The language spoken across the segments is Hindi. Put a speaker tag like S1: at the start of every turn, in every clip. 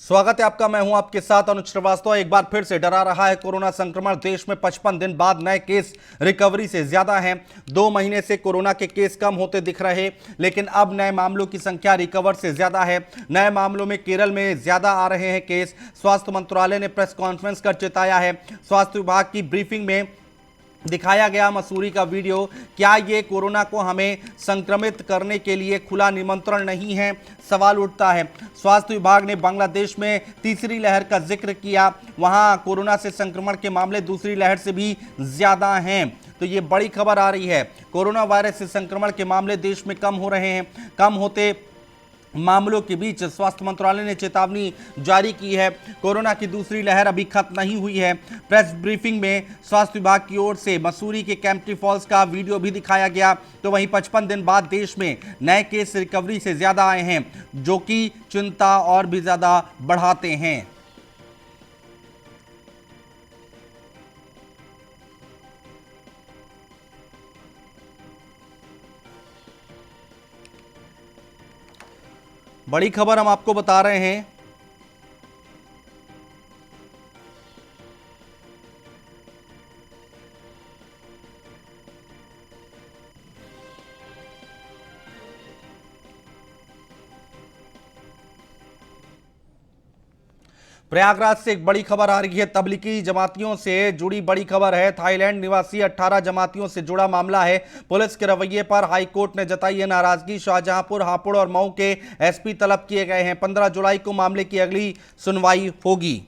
S1: स्वागत है आपका। मैं हूं आपके साथ अनुज श्रीवास्तव। एक बार फिर से डरा रहा है कोरोना संक्रमण। देश में 55 दिन बाद नए केस रिकवरी से ज्यादा हैं। 2 महीने से कोरोना के केस कम होते दिख रहे, लेकिन अब नए मामलों की संख्या रिकवर से ज्यादा है। नए मामलों में केरल में ज्यादा आ रहे हैं केस। स्वास्थ्य मंत्रालय ने प्रेस कॉन्फ्रेंस कर चेताया है। स्वास्थ्य विभाग की ब्रीफिंग में दिखाया गया मसूरी का वीडियो। क्या ये कोरोना को हमें संक्रमित करने के लिए खुला निमंत्रण नहीं है? सवाल उठता है। स्वास्थ्य विभाग ने बांग्लादेश में तीसरी लहर का जिक्र किया। वहां कोरोना से संक्रमण के मामले दूसरी लहर से भी ज्यादा हैं। तो ये बड़ी खबर आ रही है। कोरोना वायरस से संक्रमण के मामले देश में कम हो रहे हैं। कम होते मामलों के बीच स्वास्थ्य मंत्रालय ने चेतावनी जारी की है। कोरोना की दूसरी लहर अभी खत्म नहीं हुई है। प्रेस ब्रीफिंग में स्वास्थ्य विभाग की ओर से मसूरी के कैंपटी फॉल्स का वीडियो भी दिखाया गया। तो वहीं 55 दिन बाद देश में नए केस रिकवरी से ज्यादा आए हैं, जो कि चिंता और भी ज्यादा बढ़ाते हैं। बड़ी खबर हम आपको बता रहे हैं। प्रयागराज से एक बड़ी खबर आ रही है। तबलीगी जमातियों से जुड़ी बड़ी खबर है। थाईलैंड निवासी 18 जमातियों से जुड़ा मामला है। पुलिस के रवैये पर हाईकोर्ट ने जताई है नाराजगी। शाहजहांपुर, हापुड़ और मऊ के एसपी तलब किए गए हैं। 15 जुलाई को मामले की अगली सुनवाई होगी।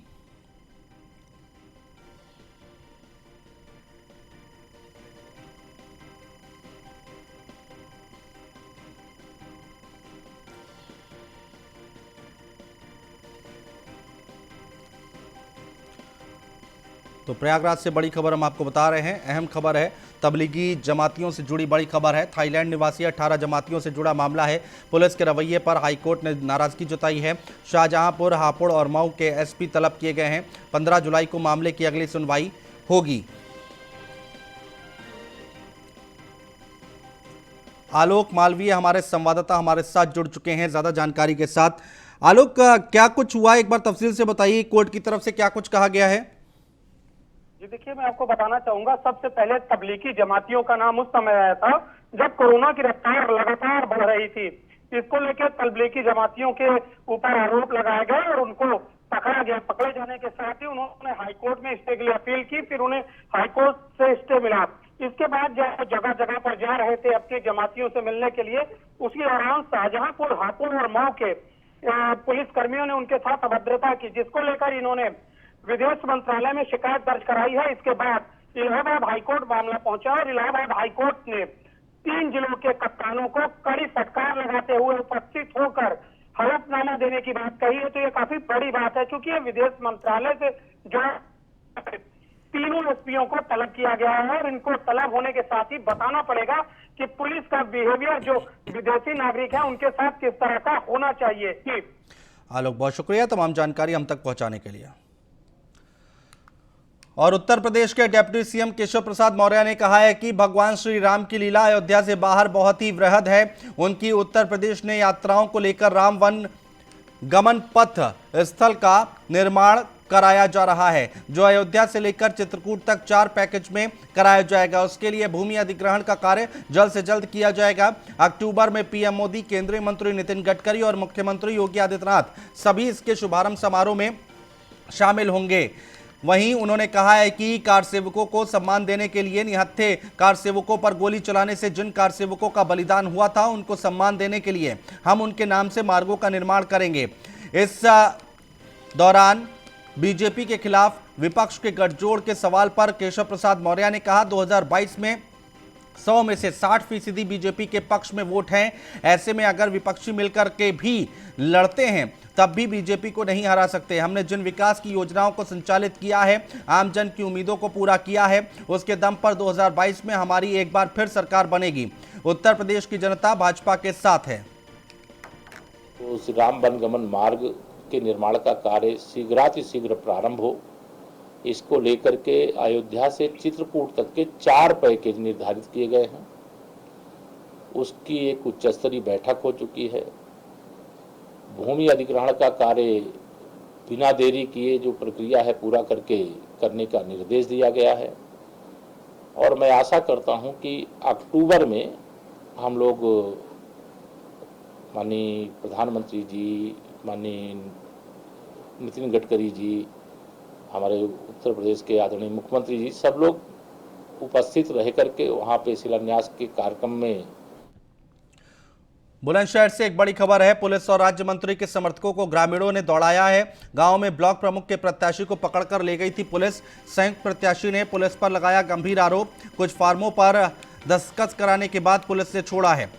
S1: तो प्रयागराज से बड़ी खबर हम आपको बता रहे हैं। अहम खबर है। तबलीगी जमातियों से जुड़ी बड़ी खबर है। थाईलैंड निवासी 18 जमातियों से जुड़ा मामला है। पुलिस के रवैये पर हाईकोर्ट ने नाराजगी जताई है। शाहजहांपुर, हापुड़ और मऊ के एसपी तलब किए गए हैं। 15 जुलाई को मामले की अगली सुनवाई होगी। आलोक मालवीय हमारे संवाददाता हमारे साथ जुड़ चुके हैं ज्यादा जानकारी के साथ। आलोक, क्या कुछ हुआ, एक बार तफसील से बताइए। कोर्ट की तरफ से क्या कुछ कहा गया है?
S2: जी देखिए, मैं आपको बताना चाहूंगा, सबसे पहले तबलीगी जमातियों का नाम उस समय आया था जब कोरोना की रफ्तार लगातार बढ़ रही थी। इसको लेकर तबलीगी जमातियों के ऊपर आरोप लगाए गए और उनको पकड़ा गया। पकड़े जाने के साथ ही उन्होंने हाईकोर्ट में स्टे के लिए अपील की, फिर उन्हें हाईकोर्ट से स्टे मिला। इसके बाद जब जगह जगह पर जा रहे थे अपनी जमातियों से मिलने के लिए, उसी दौरान शाहजहांपुर, हापुड़ और मऊ के पुलिस कर्मियों ने उनके साथ अभद्रता की, जिसको लेकर इन्होंने विदेश मंत्रालय में शिकायत दर्ज कराई है। इसके बाद इलाहाबाद हाईकोर्ट मामला पहुंचा और इलाहाबाद हाईकोर्ट ने 3 जिलों के कप्तानों को कड़ी फटकार लगाते हुए उपस्थित होकर हलफनामा देने की बात कही है। तो ये काफी बड़ी बात है, क्योंकि ये विदेश मंत्रालय से जो तीनों एसपीओ को तलब किया गया है और इनको तलब होने के साथ ही बताना पड़ेगा कि पुलिस का बिहेवियर जो विदेशी नागरिक है उनके साथ किस तरह का होना चाहिए।
S1: आलोक, बहुत शुक्रिया तमाम जानकारी हम तक पहुंचाने के लिए। और उत्तर प्रदेश के डिप्टी सीएम केशव प्रसाद मौर्य ने कहा है कि भगवान श्री राम की लीला अयोध्या से बाहर बहुत ही वृहद है। उनकी उत्तर प्रदेश ने यात्राओं को लेकर राम वन गमन पथ स्थल का निर्माण कराया जा रहा है, जो अयोध्या से लेकर चित्रकूट तक 4 पैकेज में कराया जाएगा। उसके लिए भूमि अधिग्रहण का कार्य जल्द से जल्द किया जाएगा। अक्टूबर में पीएम मोदी, केंद्रीय मंत्री नितिन गडकरी और मुख्यमंत्री योगी आदित्यनाथ सभी इसके शुभारंभ समारोह में शामिल होंगे। वहीं उन्होंने कहा है कि कार सेवकों को सम्मान देने के लिए निहत्थे कार सेवकों पर गोली चलाने से जिन कार सेवकों का बलिदान हुआ था, उनको सम्मान देने के लिए हम उनके नाम से मार्गों का निर्माण करेंगे। इस दौरान बीजेपी के खिलाफ विपक्ष के गठजोड़ के सवाल पर केशव प्रसाद मौर्य ने कहा, 2022 में 100 में से 60% बीजेपी के पक्ष में वोट हैं। ऐसे में अगर विपक्षी मिलकर के भी लड़ते हैं तब भी बीजेपी को नहीं हरा सकते। हमने जिन विकास की योजनाओं को संचालित किया है, आम जन की उम्मीदों को पूरा किया है, उसके दम पर 2022 में हमारी एक बार फिर सरकार बनेगी। उत्तर प्रदेश की जनता भाजपा के साथ है।
S3: तो उस राम वनगमन मार्ग के निर्माण का कार्य शीघ्र प्रारंभ हो, इसको लेकर के अयोध्या से चित्रकूट तक के 4 पैकेज निर्धारित किए गए हैं। उसकी एक उच्च स्तरीय बैठक हो चुकी है। भूमि अधिग्रहण का कार्य बिना देरी किए जो प्रक्रिया है पूरा करने का निर्देश दिया गया है। और मैं आशा करता हूं कि अक्टूबर में हम लोग माननीय प्रधानमंत्री जी, माननीय नितिन गडकरी जी, हमारे उत्तर प्रदेश के आदरणीय मुख्यमंत्री जी, सब लोग उपस्थित रह करके वहाँ पे शिलान्यास के कार्यक्रम में।
S1: बुलंदशहर से एक बड़ी खबर है। पुलिस और राज्य मंत्री के समर्थकों को ग्रामीणों ने दौड़ाया है। गांव में ब्लॉक प्रमुख के प्रत्याशी को पकड़कर ले गई थी पुलिस। संयुक्त प्रत्याशी ने पुलिस पर लगाया गंभीर आरोप। कुछ फार्मों पर दस्तखत कराने के बाद पुलिस ने छोड़ा है।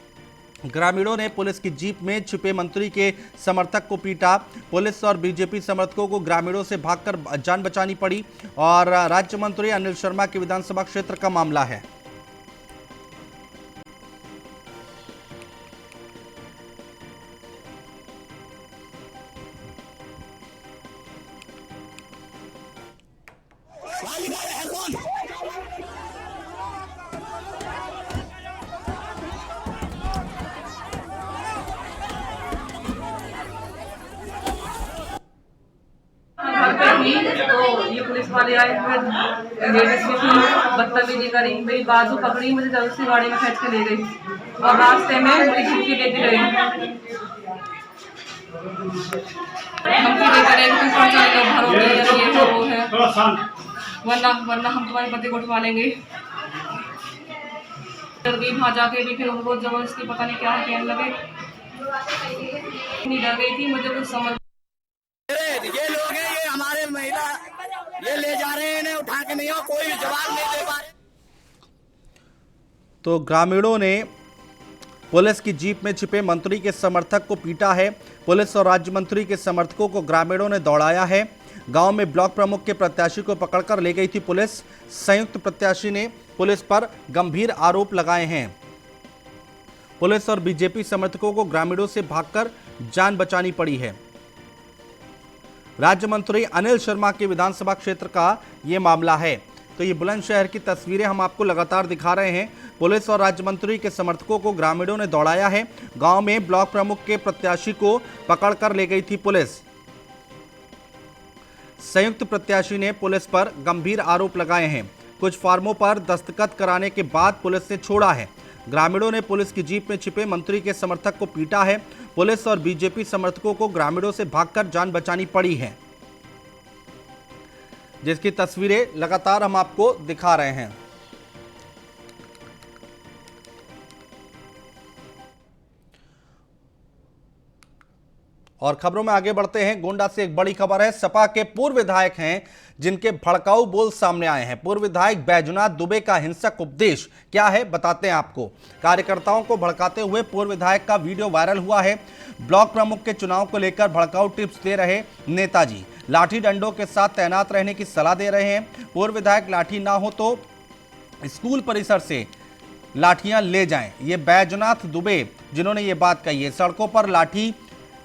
S1: ग्रामीणों ने पुलिस की जीप में छिपे मंत्री के समर्थक को पीटा। पुलिस और बीजेपी समर्थकों को ग्रामीणों से भागकर जान बचानी पड़ी। और राज्य मंत्री अनिल शर्मा के विधानसभा क्षेत्र का मामला है।
S4: तो ये पुलिस वाले आए हुए लेडीज की थी, बदतमीजी करी, मेरी बाजू पकड़ी, मुझे जबरदस्ती गाड़ी में खींच के ले गई और रास्ते में मेरी छुट्टी लेती रही। धमकी देकर एक दिन पहुंचा लो घरों में, ये तो वो है, वरना हम तुम्हारे पति को उठवा लेंगे। डर गई, वहाँ जाके भी फिर उनको जबरदस्ती पता नहीं क्या कहने लगे। डर गई थी, मुझे कुछ समझ।
S5: ये लोग हैं, ये हमारे महिला, ये ले जा रहे हैं, इन्हें उठा के नहीं हो, कोई जवाब नहीं दे पा रहे।
S1: तो ग्रामीणों ने पुलिस की जीप में छिपे मंत्री के समर्थक को पीटा है। पुलिस और राज्य मंत्री के समर्थकों को ग्रामीणों ने दौड़ाया है। गांव में ब्लॉक प्रमुख के प्रत्याशी को पकड़कर ले गई थी पुलिस। संयुक्त प्रत्याशी ने पुलिस पर गंभीर आरोप लगाए हैं। पुलिस और बीजेपी समर्थकों को ग्रामीणों से भागकर जान बचानी पड़ी है। राज्य मंत्री अनिल शर्मा के विधानसभा क्षेत्र का यह मामला है। तो ये बुलंदशहर की तस्वीरें हम आपको लगातार दिखा रहे हैं। पुलिस और राज्य मंत्री के समर्थकों को ग्रामीणों ने दौड़ाया है। गांव में ब्लॉक प्रमुख के प्रत्याशी को पकड़कर ले गई थी पुलिस। संयुक्त प्रत्याशी ने पुलिस पर गंभीर आरोप लगाए हैं। कुछ फार्मों पर दस्तखत कराने के बाद पुलिस ने छोड़ा है। ग्रामीणों ने पुलिस की जीप में छिपे मंत्री के समर्थक को पीटा है। पुलिस और बीजेपी समर्थकों को ग्रामीणों से भागकर जान बचानी पड़ी है, जिसकी तस्वीरें लगातार हम आपको दिखा रहे हैं। और खबरों में आगे बढ़ते हैं। गोंडा से एक बड़ी खबर है। सपा के पूर्व विधायक हैं जिनके भड़काऊ बोल सामने आए हैं। पूर्व विधायक बैजनाथ दुबे का हिंसक उपदेश क्या है, बताते हैं आपको। कार्यकर्ताओं को भड़काते हुए पूर्व विधायक का वीडियो वायरल हुआ है। ब्लॉक प्रमुख के चुनाव को लेकर भड़काऊ टिप्स दे रहे नेताजी लाठी डंडों के साथ तैनात रहने की सलाह दे रहे हैं। पूर्व विधायक लाठी ना हो तो स्कूल परिसर से लाठियां ले जाएं। ये बैजनाथ दुबे जिन्होंने ये बात कही है। सड़कों पर लाठी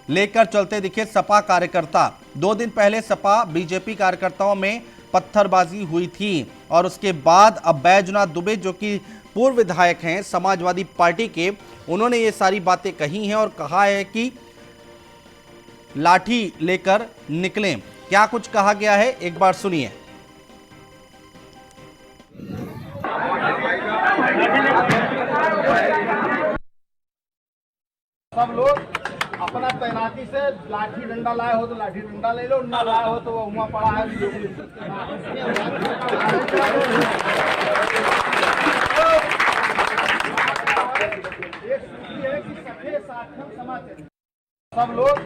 S1: लेकर चलते दिखे सपा कार्यकर्ता। 2 दिन पहले सपा बीजेपी कार्यकर्ताओं में पत्थरबाजी हुई थी और उसके बाद अब बैजनाथ दुबे जो कि पूर्व विधायक हैं समाजवादी पार्टी के, उन्होंने ये सारी बातें कही हैं और कहा है कि लाठी लेकर निकलें। क्या कुछ कहा गया है, एक बार सुनिए।
S6: सब लोग अपना तैनाती से लाठी डंडा लाए हो तो लाठी डंडा ले लो, ना लाए हो तो वो हुआ पड़ा है। सब लोग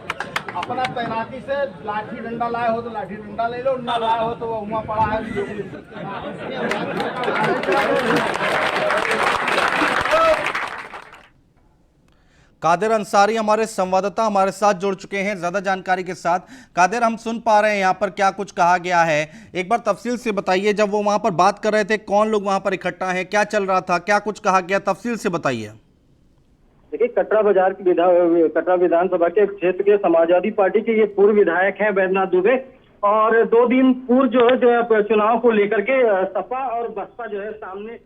S6: अपना तैनाती से लाठी डंडा लाए हो तो लाठी डंडा ले लो, ना लाए हो तो वो हुआ पड़ा है।
S1: कादिर अंसारी हमारे संवाददाता हमारे साथ जुड़ चुके हैं ज्यादा जानकारी के साथ। कादिर, हम सुन पा रहे हैं यहाँ पर क्या कुछ कहा गया है, एक बार तफसील से बताइए। जब वो वहां पर बात कर रहे थे, कौन लोग वहां पर इकट्ठा हैं, क्या चल रहा था, क्या कुछ कहा गया, तफसील से बताइए।
S7: देखिए, कटरा बाजार की कटरा विधानसभा के क्षेत्र के समाजवादी पार्टी के ये पूर्व विधायक हैं बैजनाथ दुबे, और 2 दिन पूर्व जो है चुनाव को लेकर के सपा और बसपा जो है सामने।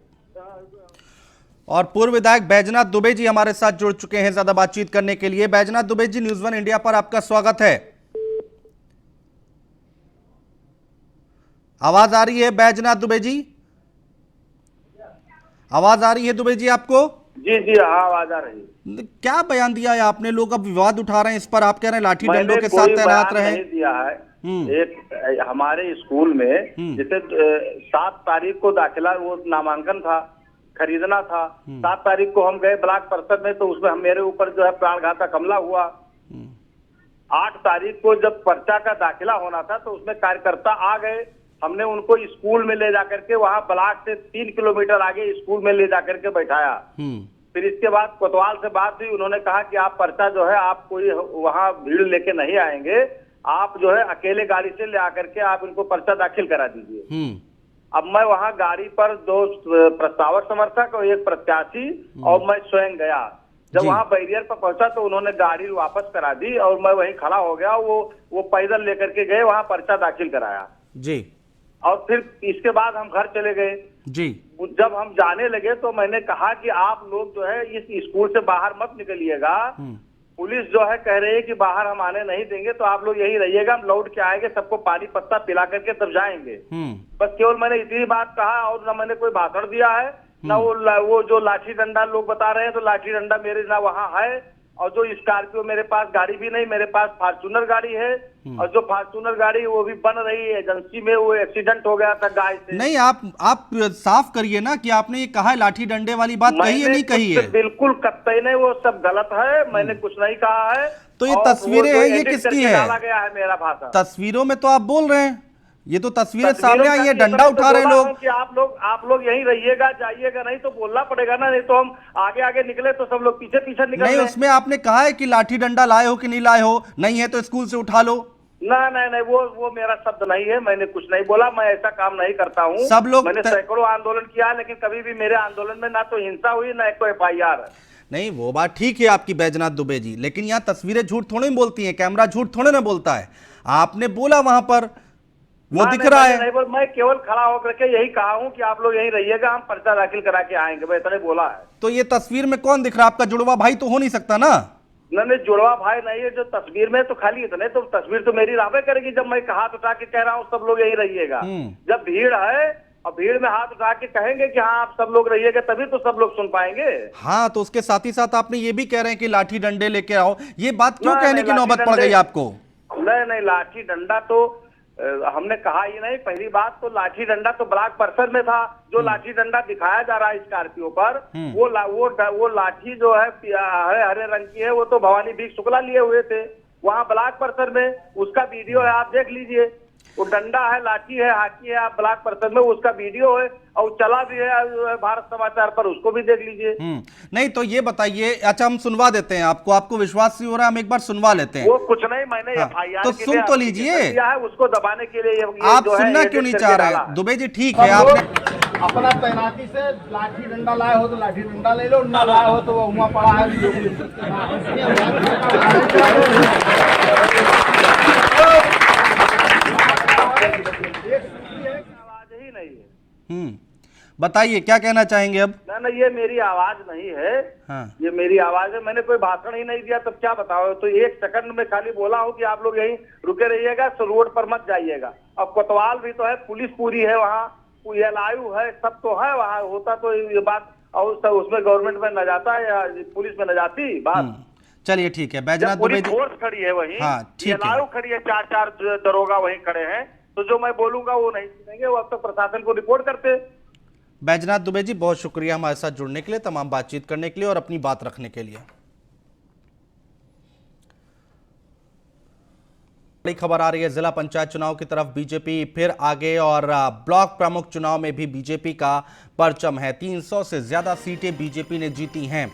S1: और पूर्व विधायक बैजनाथ दुबे जी हमारे साथ जुड़ चुके हैं ज्यादा बातचीत करने के लिए। बैजनाथ दुबे जी, न्यूज़ 1 इंडिया पर आपका स्वागत है। आवाज आ रही है बैजनाथ दुबे जी? आवाज आ रही है दुबे जी आपको?
S8: जी जी हाँ आवाज आ रही है।
S1: क्या बयान दिया है आपने? लोग अब विवाद उठा रहे हैं इस पर, आप कह रहे हैं लाठी डंडों
S8: मैंने
S1: के साथ
S8: कोई
S1: तैनात
S8: बयान
S1: रहे।
S8: नहीं दिया है। एक हमारे स्कूल में जैसे 7 तारीख को दाखिला वो नामांकन था, खरीदना था। 7 तारीख को हम गए ब्लॉक परिषद में, तो उसमें मेरे ऊपर जो है प्राणघातक हमला हुआ। 8 तारीख को जब पर्चा का दाखिला होना था तो उसमें कार्यकर्ता आ गए, हमने उनको स्कूल में ले जाकर के वहां ब्लॉक से 3 किलोमीटर आगे स्कूल में ले जाकर के बैठाया। फिर इसके बाद कोतवाल से बात हुई, उन्होंने कहा कि आप पर्चा जो है आप कोई वहां भीड़ लेके नहीं आएंगे, आप जो है अकेले गाड़ी से ले आकर के आप इनको पर्चा दाखिल करा दीजिए। अब मैं वहां गाड़ी पर 2 प्रस्तावक समर्थक और 1 प्रत्याशी और मैं स्वयं गया। जब वहां बैरियर पर पहुंचा तो उन्होंने गाड़ी वापस करा दी और मैं वहीं खड़ा हो गया। वो पैदल लेकर के गए, वहां पर्चा दाखिल कराया
S1: जी।
S8: और फिर इसके बाद हम घर चले गए
S1: जी।
S8: जब हम जाने लगे तो मैंने कहा कि आप लोग जो है इस स्कूल से बाहर मत निकलिएगा। पुलिस जो है कह रही है कि बाहर हम आने नहीं देंगे, तो आप लोग यही रहिएगा, हम लौट के आएंगे, सबको पानी पत्ता पिला करके तब जाएंगे। बस केवल मैंने इतनी बात कहा और न मैंने कोई भाषण दिया है, न वो जो लाठी डंडा लोग बता रहे हैं, तो लाठी डंडा मेरे ना वहाँ है। और जो स्कॉर्पियो मेरे पास गाड़ी भी नहीं, मेरे पास फॉर्च्यूनर गाड़ी है। और जो फॉर्च्यूनर गाड़ी वो भी बन रही है एजेंसी में, वो एक्सीडेंट हो गया था गाय से।
S1: नहीं, आप साफ करिए ना कि आपने ये कहा है लाठी डंडे वाली बात कही है नहीं कही है?
S8: बिल्कुल कतई नहीं, वो सब गलत है, मैंने कुछ नहीं कहा है।
S1: तो ये तस्वीरें हैं, ये किसकी है?
S8: डाला गया है मेरा भाषा।
S1: तस्वीरों में तो आप बोल रहे हैं, ये तो तस्वीरें सामने आई है, डंडा उठा रहे हैं लोग।
S8: कि आप लोग यहीं रहिएगा, जाइएगा नहीं तो बोलना पड़ेगा ना, नहीं तो हम आगे आगे निकले तो सब लोग पीछे पीछे निकल।
S1: नहीं, उसमें आपने कहा है कि लाठी डंडा लाए हो कि नहीं लाए हो, नहीं है तो स्कूल से उठा लो।
S8: नहीं, वो मेरा शब्द नहीं है, मैंने कुछ नहीं बोला, मैं ऐसा काम नहीं करता हूँ।
S1: सब लोग
S8: मैंने सैकड़ों आंदोलन किया, लेकिन कभी भी मेरे आंदोलन में ना तो हिंसा हुई ना कोई FIR है।
S1: नहीं, वो बात ठीक है आपकी बैजनाथ दुबे जी, लेकिन यहाँ तस्वीरें झूठ थोड़े ही बोलती हैं, कैमरा झूठ थोड़े ना बोलता है। आपने बोला वहां पर, वो दिख रहा है।
S8: नहीं, मैं केवल खड़ा होकर के यही कहा हूँ कि आप लोग यहीं रहिएगा, हम पर्चा दाखिल करा के आएंगे, मैं इतना बोला है।
S1: तो ये तस्वीर में कौन दिख रहा है? आपका जुड़वा भाई तो हो नहीं सकता ना?
S8: नहीं, जुड़वा भाई नहीं है जो तस्वीर में, तो खाली इतने तो तस्वीर तो मेरी राबे करेगी जब मैं हाथ उठा के कह रहा हूँ सब लोग यहीं रहिएगा। जब भीड़ है और भीड़ में हाथ उठा के कहेंगे कि हाँ आप सब लोग रहिएगा, तभी तो सब लोग सुन पाएंगे।
S1: हाँ, तो उसके साथ ही साथ आपने ये भी कह रहे हैं कि लाठी डंडे लेके आओ, ये बात क्यों कहने की नौबत पड़ गई आपको?
S8: नहीं, लाठी डंडा तो हमने कहा ही नहीं। पहली बात तो लाठी डंडा तो ब्लॉक परिषद में था, जो लाठी डंडा दिखाया जा रहा है स्कॉर्पियो पर, वो लाठी जो है हरे रंग की है, वो तो भवानी बीक शुक्ला लिए हुए थे वहाँ ब्लॉक परिषद में, उसका वीडियो है, आप देख लीजिए। वो डंडा है, लाठी है, हाकी है, आप ब्लॉक परिषद में, उसका वीडियो है और चला भी है भारत समाचार पर, उसको भी देख लीजिए।
S1: नहीं तो ये बताइए, अच्छा हम सुनवा देते हैं आपको विश्वास नहीं हो रहा, हम एक बार सुनवा लेते हैं।
S8: वो कुछ नहीं, मैंने FIR
S1: तो सुन तो लीजिए,
S8: उसको दबाने के लिए
S1: आप सुनना क्यों नहीं चाह रहे? दुबे जी ठीक है, आपने
S6: अपना तैनाती से लाठी डंडा लाए हो तो लाठी डंडा ले लो, ना लाए हो तो वो वहाँ पड़ा है।
S8: आवाज ही नहीं है।
S1: बताइए क्या कहना चाहेंगे अब?
S8: ना, ये मेरी आवाज नहीं है।
S1: हाँ।
S8: ये मेरी आवाज है, मैंने कोई भाषण ही नहीं दिया, तब क्या बताओ? तो 1 सेकंड में खाली बोला हूँ कि आप लोग यहीं रुके रहिएगा, तो रोड पर मत जाइएगा। अब कोतवाल भी तो है, पुलिस पूरी है वहाँ, LIU है, सब तो है वहाँ। होता तो ये बात और उसमें गवर्नमेंट में न जाता या पुलिस में न जाती बात।
S1: चलिए ठीक है, बैजनाथ दुबे जी,
S8: फोर्स खड़ी है वहीं।
S1: हाँ, ठीक है,
S8: LIU खड़ी है, 4 दरोगा वहीं खड़े हैं, तो जो मैं बोलूंगा वो नहीं सुनेंगे, वो अब तक प्रशासन को रिपोर्ट करते।
S1: बैजनाथ दुबे जी बहुत शुक्रिया हमारे साथ जुड़ने के लिए, तमाम बातचीत करने के लिए और अपनी बात रखने के लिए। बड़ी खबर आ रही है जिला पंचायत चुनाव की तरफ, बीजेपी फिर आगे और ब्लॉक प्रमुख चुनाव में भी बीजेपी का परचम है। 300 से ज्यादा सीटें बीजेपी ने जीती हैं।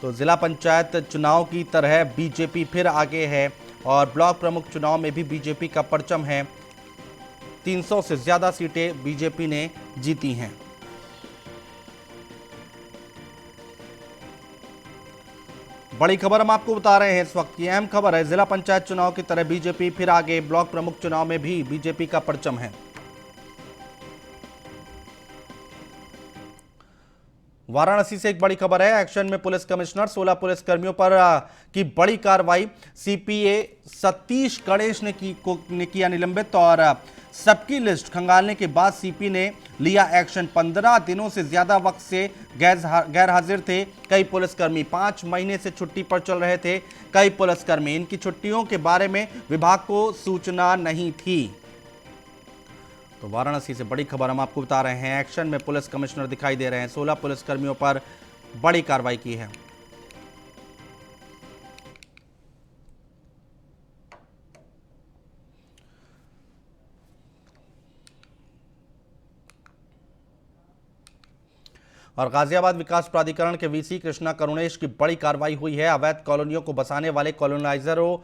S1: तो जिला पंचायत चुनाव की तरह बीजेपी फिर आगे है और ब्लॉक प्रमुख चुनाव में भी बीजेपी का परचम है। 300 से ज्यादा सीटें बीजेपी ने जीती हैं। बड़ी खबर हम आपको बता रहे हैं इस वक्त की अहम खबर है, जिला पंचायत चुनाव की तरह बीजेपी फिर आगे, ब्लॉक प्रमुख चुनाव में भी बीजेपी का परचम है। वाराणसी से एक बड़ी खबर है। एक्शन में पुलिस कमिश्नर, 16 पुलिस कर्मियों पर की बड़ी कार्रवाई। सीपीए सतीश गणेश ने किया निलंबित और सबकी लिस्ट खंगालने के बाद सीपी ने लिया एक्शन। 15 दिनों से ज्यादा वक्त से गैर हाजिर थे कई पुलिसकर्मी। 5 महीने से छुट्टी पर चल रहे थे कई पुलिसकर्मी। इनकी छुट्टियों के बारे में विभाग को सूचना नहीं थी। तो वाराणसी से बड़ी खबर हम आपको बता रहे हैं। एक्शन में पुलिस कमिश्नर दिखाई दे रहे हैं। 16 पुलिसकर्मियों पर बड़ी कार्रवाई की है। और गाजियाबाद विकास प्राधिकरण के वीसी कृष्णा करुणेश की बड़ी कार्रवाई हुई है। अवैध कॉलोनियों को बसाने वाले कॉलोनाइजरों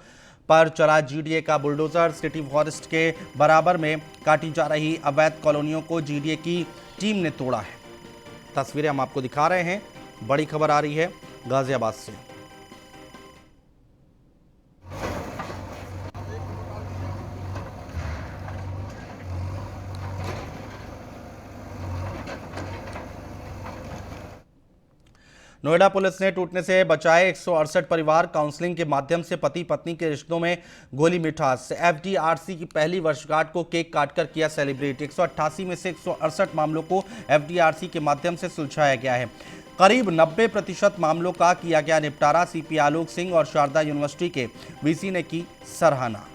S1: पर चला जीडीए का बुलडोजर। सिटी फॉरेस्ट के बराबर में काटी जा रही अवैध कॉलोनियों को जीडीए की टीम ने तोड़ा है। तस्वीरें हम आपको दिखा रहे हैं। बड़ी खबर आ रही है गाजियाबाद से। नोएडा पुलिस ने टूटने से बचाए 168 परिवार। काउंसलिंग के माध्यम से पति पत्नी के रिश्तों में गोली मिठास। एफडीआरसी की पहली वर्षगांठ को केक काटकर किया सेलिब्रेट। 188 में से 168 मामलों को एफडीआरसी के माध्यम से सुलझाया गया है। करीब 90% मामलों का किया गया निपटारा। सीपी आलोक सिंह और शारदा यूनिवर्सिटी के वीसी ने की सराहना।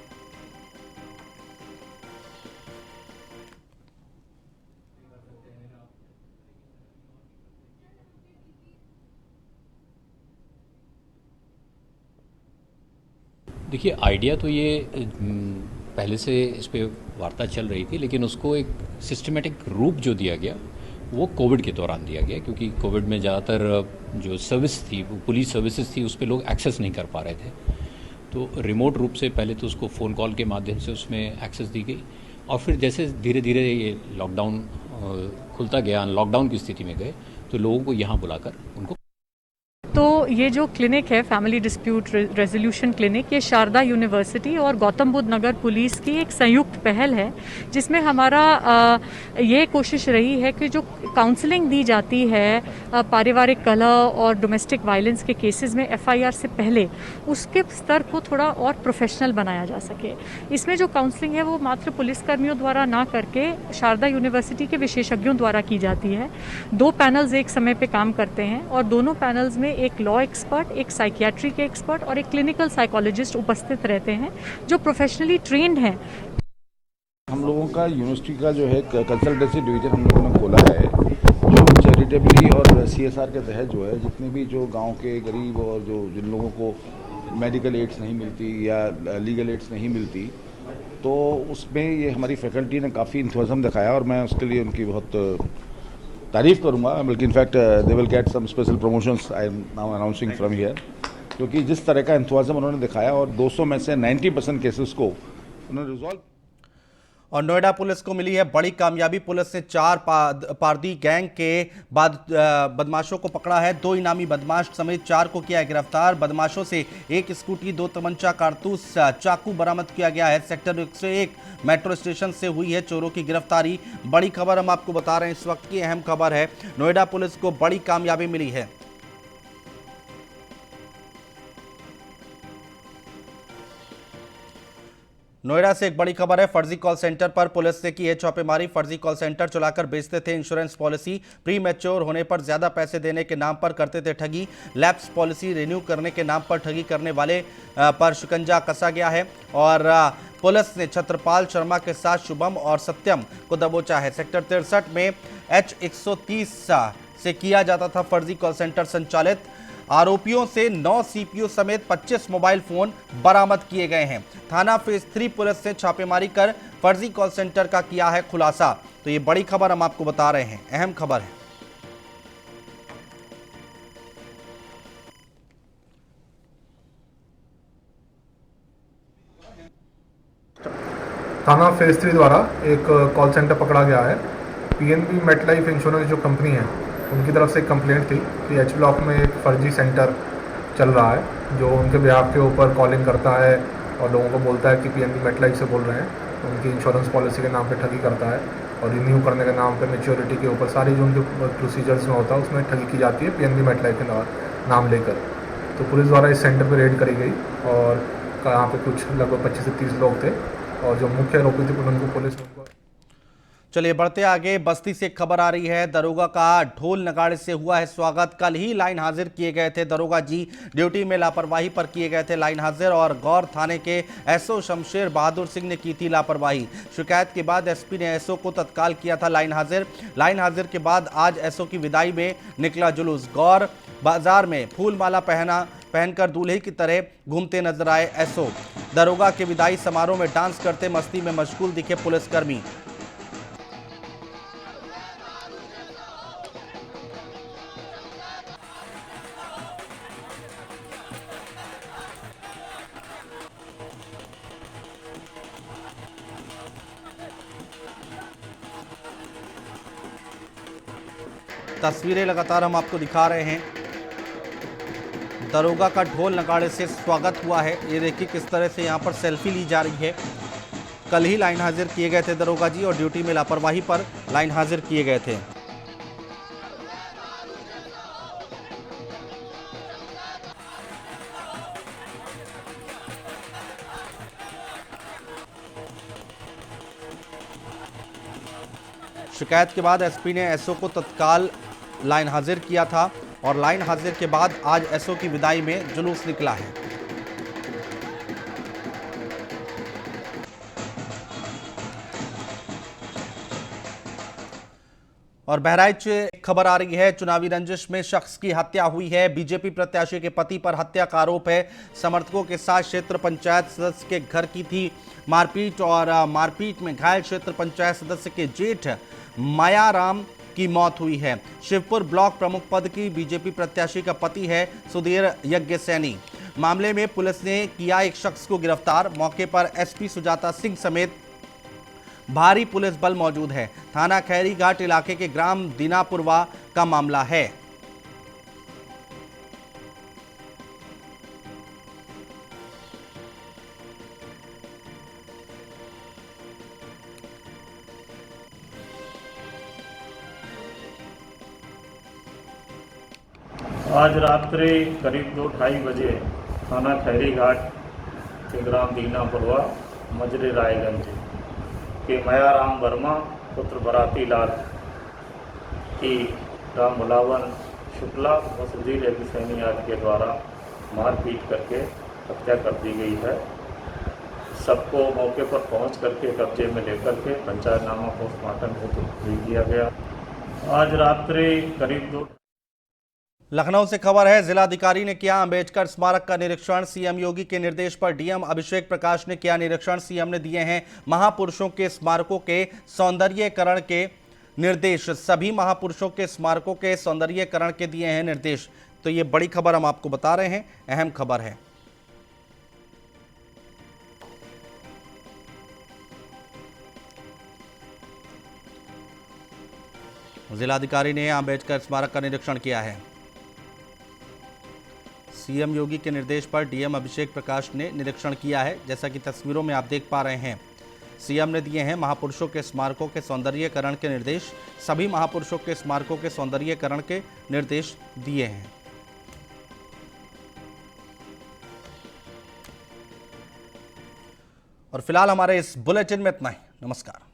S9: देखिए, आइडिया तो ये पहले से इस पे वार्ता चल रही थी, लेकिन उसको एक सिस्टमेटिक रूप जो दिया गया वो कोविड के दौरान दिया गया, क्योंकि कोविड में ज़्यादातर जो सर्विस थी, वो पुलिस सर्विसेज थी, उस पर लोग एक्सेस नहीं कर पा रहे थे। तो रिमोट रूप से पहले तो उसको फ़ोन कॉल के माध्यम से उसमें एक्सेस दी गई, और फिर जैसे धीरे धीरे ये लॉकडाउन खुलता गया, लॉकडाउन की स्थिति में गए, तो लोगों को यहाँ बुलाकर उनको।
S10: तो ये जो क्लिनिक है, फैमिली डिस्प्यूट रेजोल्यूशन क्लिनिक, ये शारदा यूनिवर्सिटी और गौतम बुद्ध नगर पुलिस की एक संयुक्त पहल है, जिसमें हमारा ये कोशिश रही है कि जो काउंसलिंग दी जाती है पारिवारिक कलह और डोमेस्टिक वायलेंस के केसेस में एफआईआर से पहले, उसके स्तर को थोड़ा और प्रोफेशनल बनाया जा सके। इसमें जो काउंसलिंग है वो मात्र पुलिसकर्मियों द्वारा ना करके शारदा यूनिवर्सिटी के विशेषज्ञों द्वारा की जाती है। 2 पैनल्स एक समय पे काम करते हैं और दोनों पैनल्स में एक लॉ एक्सपर्ट, एक साइकियाट्री के एक्सपर्ट और एक क्लिनिकल साइकोलॉजिस्ट उपस्थित रहते हैं, जो प्रोफेशनली ट्रेंड हैं।
S11: हम लोगों का यूनिवर्सिटी का जो है कंसल्टेंसी डिवीजन हम लोगों ने खोला है, जो चैरिटेबली और सीएसआर के तहत जो है जितने भी जो गांव के गरीब और जो जिन लोगों को मेडिकल एड्स नहीं मिलती या लीगल एड्स नहीं मिलती, तो उसमें ये हमारी फैकल्टी ने काफ़ी इंथुजियाज्म दिखाया और मैं उसके लिए उनकी बहुत तारीफ करूंगा। बल्कि in fact they will get some special promotions I am now announcing from here, क्योंकि जिस तरह का इंथुजियाज्म उन्होंने दिखाया और 200 में से 90% केसेस को उन्होंने रिजॉल्व।
S1: और नोएडा पुलिस को मिली है बड़ी कामयाबी। पुलिस ने 4 पारदी गैंग के बदमाशों को पकड़ा है। 2 इनामी बदमाश समेत 4 को किया है गिरफ्तार। बदमाशों से 1 स्कूटी, 2 तमंचा, कारतूस, चाकू बरामद किया गया है। सेक्टर 101 मेट्रो स्टेशन से हुई है चोरों की गिरफ्तारी। बड़ी खबर हम आपको बता रहे हैं, इस वक्त की अहम खबर है। नोएडा पुलिस को बड़ी कामयाबी मिली है। नोएडा से एक बड़ी खबर है। फर्जी कॉल सेंटर पर पुलिस ने की है छापेमारी। फर्जी कॉल सेंटर चलाकर बेचते थे इंश्योरेंस पॉलिसी। प्री मैच्योर होने पर ज्यादा पैसे देने के नाम पर करते थे ठगी। लैप्स पॉलिसी रिन्यू करने के नाम पर ठगी करने वाले पर शिकंजा कसा गया है। और पुलिस ने छत्रपाल शर्मा के साथ शुभम और सत्यम को दबोचा है। सेक्टर 63 में H130 से किया जाता था फर्जी कॉल सेंटर संचालित। आरोपियों से 9 सीपीयू समेत 25 मोबाइल फोन बरामद किए गए हैं। थाना फेज 3 पुलिस ने छापेमारी कर फर्जी कॉल सेंटर का किया है खुलासा। तो ये बड़ी खबर हम आपको बता रहे हैं, अहम खबर है।
S12: थाना फेज 3 द्वारा एक कॉल सेंटर पकड़ा गया है। पीएनबी मेटलाइफ इंश्योरेंस जो कंपनी है, उनकी तरफ से एक कंप्लेंट थी कि एच ब्लॉक में एक फर्जी सेंटर चल रहा है, जो उनके बिहाफ के ऊपर कॉलिंग करता है और लोगों को बोलता है कि पीएनबी मेटलाइफ से बोल रहे हैं, उनकी इंश्योरेंस पॉलिसी के नाम पे ठगी करता है और रिन्यू करने के नाम पे मैच्योरिटी के ऊपर सारी जो उनके प्रोसीजर्स में होता है उसमें ठगी की जाती है पीएनबी मेटलाइफ के नाम लेकर। तो पुलिस द्वारा इस सेंटर पर रेड करी गई और यहाँ पे कुछ लगभग 25 से 30 लोग थे और जो मुख्य आरोपी थे उनको पुलिस ने
S1: चलिए बढ़ते आगे। बस्ती से खबर आ रही है, दरोगा का ढोल नगाड़े से हुआ है स्वागत। कल ही लाइन हाजिर किए गए थे दरोगा जी, ड्यूटी में लापरवाही पर किए गए थे लाइन हाजिर और गौर थाने के एसओ शमशेर बहादुर सिंह ने की थी लापरवाही। शिकायत के बाद एसपी ने एसओ को तत्काल किया था लाइन हाजिर। लाइन हाजिर के बाद आज एसओ की विदाई में निकला जुलूस। गौर बाजार में फूल माला पहनकर दूल्हे की तरह घूमते नजर आए एसओ। दरोगा के विदाई समारोह में डांस करते मस्ती में मशगूल दिखे पुलिसकर्मी। तस्वीरें लगातार हम आपको दिखा रहे हैं। दरोगा का ढोल नगाड़े से स्वागत हुआ है। ये देखिए किस तरह से यहाँ पर सेल्फी ली जा रही है। कल ही लाइन हाजिर किए गए थे दरोगा जी और ड्यूटी में लापरवाही पर लाइन हाजिर किए गए थे। शिकायत के बाद एसपी ने एसओ को तत्काल लाइन हाजिर किया था और लाइन हाजिर के बाद आज एसओ की विदाई में जुलूस निकला है। और बहराइच से खबर आ रही है, चुनावी रंजिश में शख्स की हत्या हुई है। बीजेपी प्रत्याशी के पति पर हत्या का आरोप है। समर्थकों के साथ क्षेत्र पंचायत सदस्य के घर की थी मारपीट और मारपीट में घायल क्षेत्र पंचायत सदस्य के जेठ मायाराम की मौत हुई है। शिवपुर ब्लॉक प्रमुख पद की बीजेपी प्रत्याशी का पति है सुधीर यज्ञ सैनी। मामले में पुलिस ने किया एक शख्स को गिरफ्तार। मौके पर एसपी सुजाता सिंह समेत भारी पुलिस बल मौजूद है। थाना खैरी घाट इलाके के ग्राम दीनापुरवा का मामला है।
S13: आज रात्रि करीब 2:30 बजे थाना खैरी घाट के ग्राम दीनापुरवा मजरे रायगंज के मायाराम वर्मा पुत्र बराती लाल की राम बुलावन शुक्ला व सुधीर यज्ञ सैनी आदि के द्वारा मारपीट करके हत्या कर दी गई है। सबको मौके पर पहुंच करके कब्जे में लेकर के पंचायतनामा पोस्टमार्टम हेतु भेज दिया गया। आज रात्रि करीब 2।
S1: लखनऊ से खबर है, जिलाधिकारी ने किया अंबेडकर स्मारक का निरीक्षण। सीएम योगी के निर्देश पर डीएम अभिषेक प्रकाश ने किया निरीक्षण। सीएम ने दिए हैं महापुरुषों के स्मारकों के सौंदर्यीकरण के निर्देश। सभी महापुरुषों के स्मारकों के सौंदर्यीकरण के दिए हैं निर्देश। तो ये बड़ी खबर हम आपको बता रहे हैं, अहम खबर है। जिलाधिकारी ने अंबेडकर स्मारक का निरीक्षण किया है। सीएम योगी के निर्देश पर डीएम अभिषेक प्रकाश ने निरीक्षण किया है। जैसा कि तस्वीरों में आप देख पा रहे हैं, सीएम ने दिए हैं महापुरुषों के स्मारकों के सौंदर्यीकरण के निर्देश। सभी महापुरुषों के स्मारकों के सौंदर्यीकरण के निर्देश दिए हैं। और फिलहाल हमारे इस बुलेटिन में इतना ही। नमस्कार।